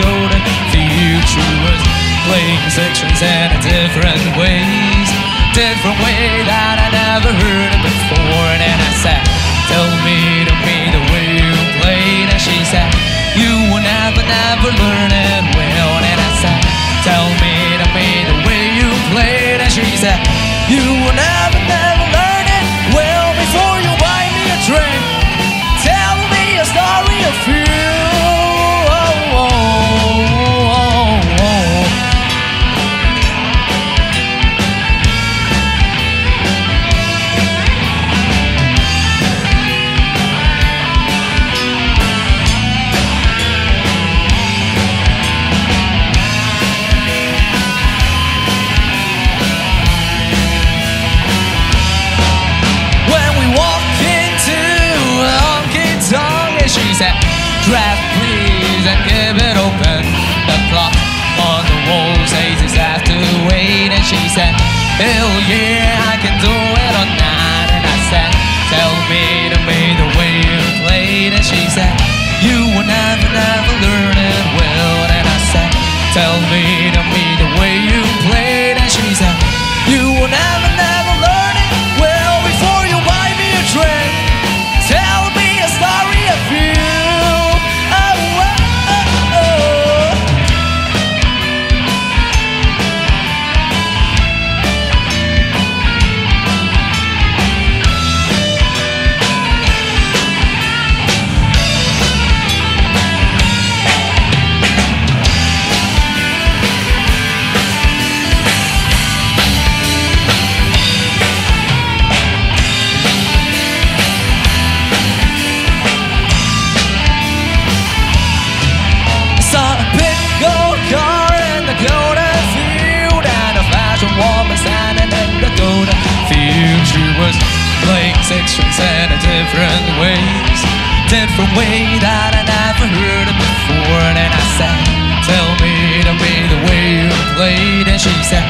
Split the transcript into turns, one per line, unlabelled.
golden future was playing sections in different ways, different way that I never heard it before. And then I said, tell me the way you played. And she said, you will never, never learn it well. And I said, tell me the way you played. And she said, you will never, never learn it well. Before you buy me a drink, tell me a story of you. She said, draft please and keep it open. The clock on the wall says it's after 8. And she said, hell yeah, I can do it all night. And I said, tell me the way you played. And she said, you will never, never learn it well. And I said, tell me the way you played. And she said, you will never, never learn it well. Before you buy me a drink, tell me a story of you. Sections in different ways, different way that I never heard it before. And then I said, tell me the way you played. And she said,